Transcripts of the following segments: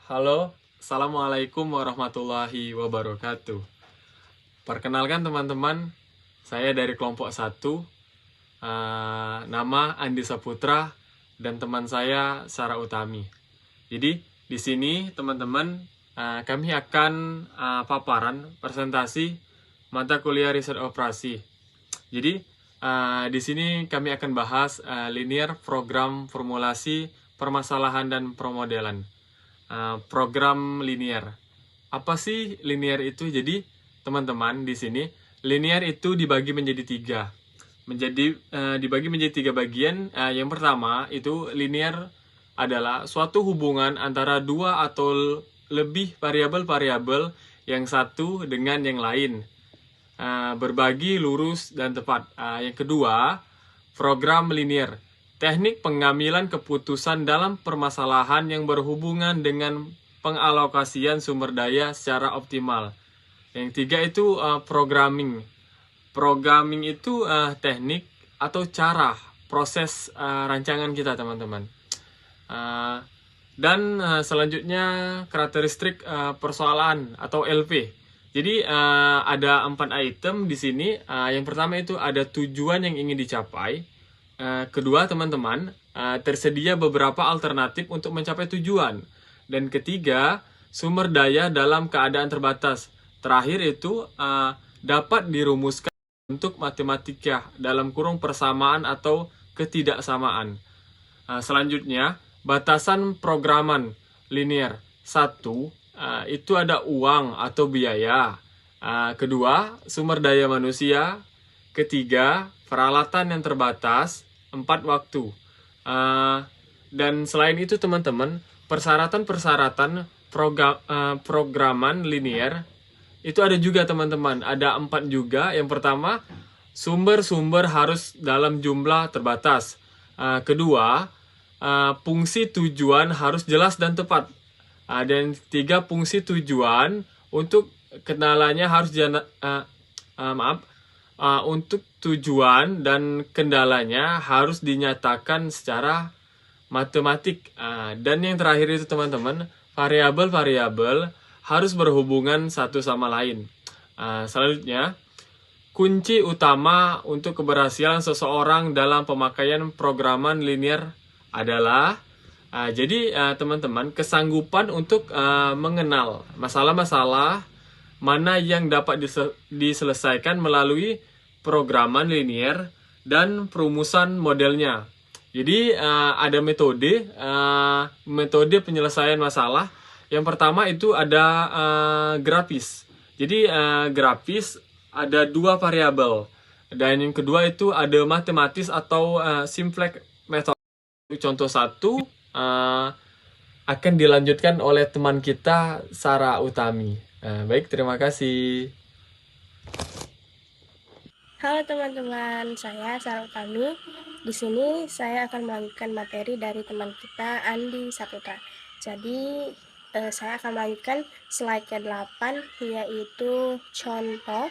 Halo, Assalamualaikum warahmatullahi wabarakatuh. Perkenalkan teman-teman, saya dari kelompok 1, nama Andi Saputra, dan teman saya Sarah Utami. Jadi, di sini teman-teman, kami akan paparan presentasi mata kuliah riset operasi. Jadi, di sini kami akan bahas linear program formulasi permasalahan dan permodelan. Program linear. Apa sih linear itu? Jadi teman-teman di sini linear itu dibagi menjadi tiga. Dibagi menjadi tiga bagian. Yang pertama itu linear adalah suatu hubungan antara dua atau lebih variabel-variabel yang satu dengan yang lain. Berbagi lurus dan tepat. Yang kedua, program linear. Teknik pengambilan keputusan dalam permasalahan yang berhubungan dengan pengalokasian sumber daya secara optimal. Yang tiga itu programming. Programming itu teknik atau cara proses rancangan kita, teman-teman. Dan selanjutnya karakteristik persoalan atau LP. Jadi ada 4 item di sini. Yang pertama itu ada tujuan yang ingin dicapai. Kedua, teman-teman, tersedia beberapa alternatif untuk mencapai tujuan. Dan ketiga, sumber daya dalam keadaan terbatas. Terakhir itu dapat dirumuskan untuk matematika dalam kurung persamaan atau ketidaksamaan. Selanjutnya, batasan programan linear. 1, itu ada uang atau biaya. Kedua, sumber daya manusia. Ketiga, peralatan yang terbatas. 4, waktu. Dan selain itu teman-teman, persyaratan-persyaratan programan linear itu ada juga teman-teman. Ada 4 juga. Yang pertama, sumber-sumber harus dalam jumlah terbatas. Kedua, fungsi tujuan harus jelas dan tepat. Dan 3, fungsi tujuan untuk kendalanya harus untuk tujuan dan kendalanya harus dinyatakan secara matematik. Dan yang terakhir itu teman-teman, variabel-variabel harus berhubungan satu sama lain. Selanjutnya, kunci utama untuk keberhasilan seseorang dalam pemakaian programan linear adalah teman-teman, kesanggupan untuk mengenal masalah-masalah mana yang dapat diselesaikan melalui programan linear dan perumusan modelnya. Jadi ada metode penyelesaian masalah. Yang pertama itu ada grafis. Jadi grafis ada 2 variabel. Dan yang kedua itu ada matematis atau simplex method. Contoh 1 akan dilanjutkan oleh teman kita Sarah Utami. Baik, terima kasih. Halo teman-teman, saya Sarah Utami. Di sini saya akan melanjutkan materi dari teman kita Andi Saputra. Jadi saya akan melanjutkan slide ke-8, yaitu contoh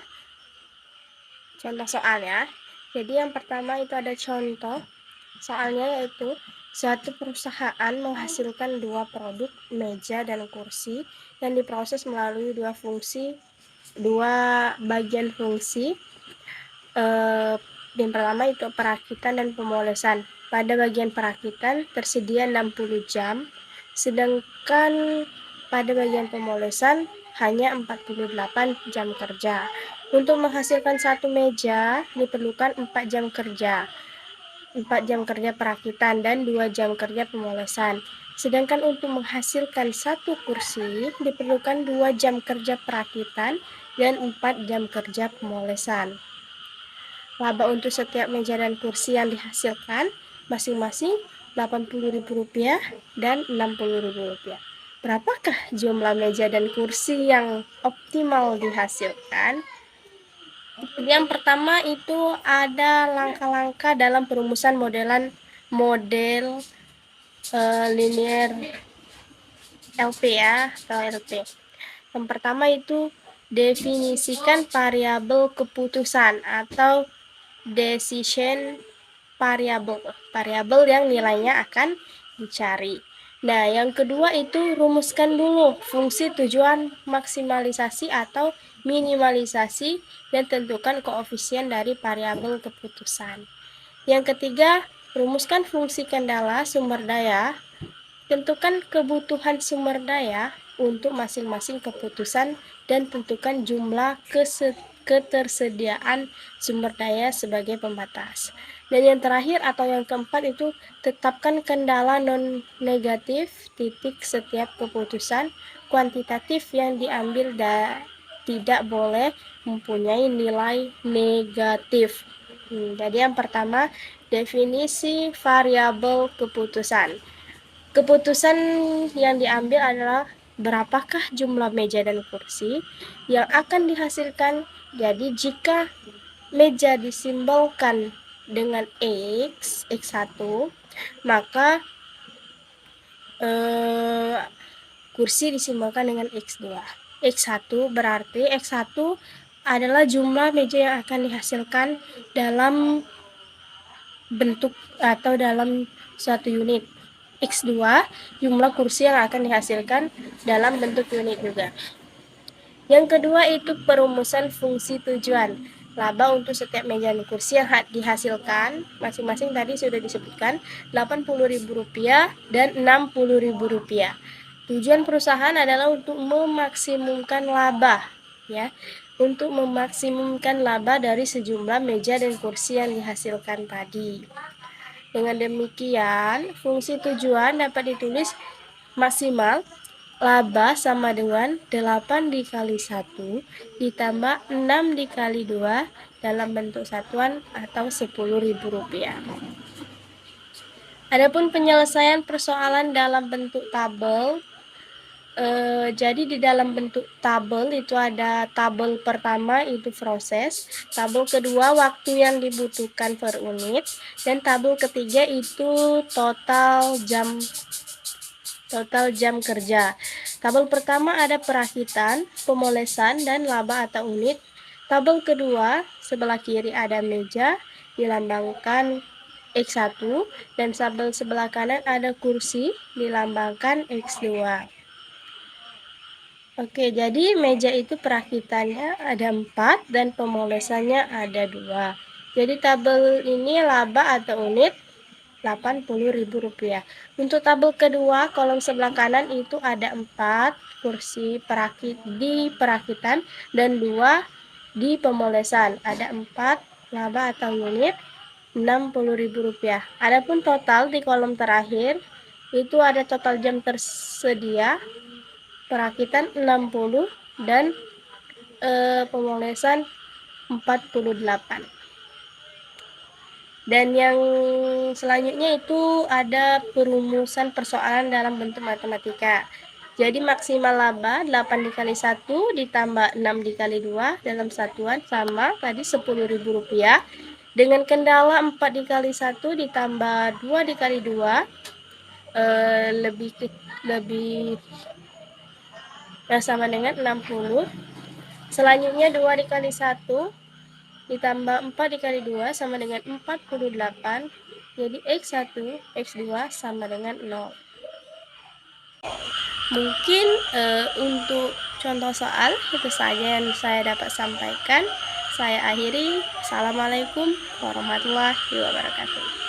soal ya. Jadi yang pertama itu ada contoh soalnya, yaitu suatu perusahaan menghasilkan 2 produk meja dan kursi yang diproses melalui 2 bagian fungsi. Yang pertama itu perakitan dan pemolesan. Pada bagian perakitan tersedia 60 jam, sedangkan pada bagian pemolesan hanya 48 jam kerja. Untuk menghasilkan satu meja diperlukan 4 jam kerja. 4 jam kerja perakitan dan 2 jam kerja pemolesan. Sedangkan untuk menghasilkan satu kursi diperlukan 2 jam kerja perakitan dan 4 jam kerja pemolesan. Laba untuk setiap meja dan kursi yang dihasilkan masing-masing Rp80.000 dan Rp60.000. Berapakah jumlah meja dan kursi yang optimal dihasilkan? Yang pertama itu ada langkah-langkah dalam perumusan model linear LP ya, atau LP. Yang pertama itu definisikan variabel keputusan atau decision variable yang nilainya akan dicari. Nah, yang kedua itu rumuskan dulu fungsi tujuan maksimalisasi atau minimalisasi dan tentukan koefisien dari variabel keputusan. Yang ketiga, rumuskan fungsi kendala sumber daya. Tentukan kebutuhan sumber daya untuk masing-masing keputusan dan tentukan jumlah ketersediaan sumber daya sebagai pembatas. Dan yang terakhir atau yang keempat itu tetapkan kendala non-negatif titik setiap keputusan kuantitatif yang diambil tidak boleh mempunyai nilai negatif. Jadi yang pertama, definisi variabel keputusan. Keputusan yang diambil adalah berapakah jumlah meja dan kursi yang akan dihasilkan. Jadi jika meja disimbolkan dengan X1, maka kursi disimbolkan dengan X2. X1 berarti X1 adalah jumlah meja yang akan dihasilkan dalam bentuk atau dalam suatu unit. X2 jumlah kursi yang akan dihasilkan dalam bentuk unit juga. Yang kedua itu perumusan fungsi tujuan. Laba untuk setiap meja dan kursi yang dihasilkan masing-masing tadi sudah disebutkan Rp80.000 dan Rp60.000. Tujuan perusahaan adalah untuk memaksimumkan laba, ya. Untuk memaksimumkan laba dari sejumlah meja dan kursi yang dihasilkan tadi. Dengan demikian, fungsi tujuan dapat ditulis maksimal laba sama dengan 8 dikali 1 ditambah 6 dikali 2 dalam bentuk satuan atau Rp10.000. Adapun penyelesaian persoalan dalam bentuk tabel, jadi di dalam bentuk tabel itu ada tabel pertama itu proses, tabel kedua waktu yang dibutuhkan per unit, dan tabel ketiga itu total jam kerja. Tabel pertama ada perakitan, pemolesan, dan laba atau unit. Tabel kedua sebelah kiri ada meja dilambangkan X1 dan tabel sebelah kanan ada kursi dilambangkan X2. Oke, jadi meja itu perakitannya ada 4 dan pemolesannya ada 2. Jadi tabel ini laba atau unit Rp80.000. Untuk tabel kedua, kolom sebelah kanan itu ada 4 kursi di perakitan dan 2 di pemolesan. Ada 4 laba atau unit Rp60.000. Adapun total di kolom terakhir itu ada total jam tersedia perakitan 60 dan pemolesan 48. Dan yang selanjutnya itu ada perumusan persoalan dalam bentuk matematika. Jadi maksimal laba 8 dikali 1 ditambah 6 dikali 2 dalam satuan sama tadi Rp10.000 dengan kendala 4 dikali 1 ditambah 2 dikali 2 lebih sama dengan 60. Selanjutnya 2 dikali 1 ditambah 4 dikali 2 sama dengan 48. Jadi X1, X2 sama dengan 0. Mungkin untuk contoh soal itu saja yang saya dapat sampaikan. Saya akhiri. Assalamualaikum warahmatullahi wabarakatuh.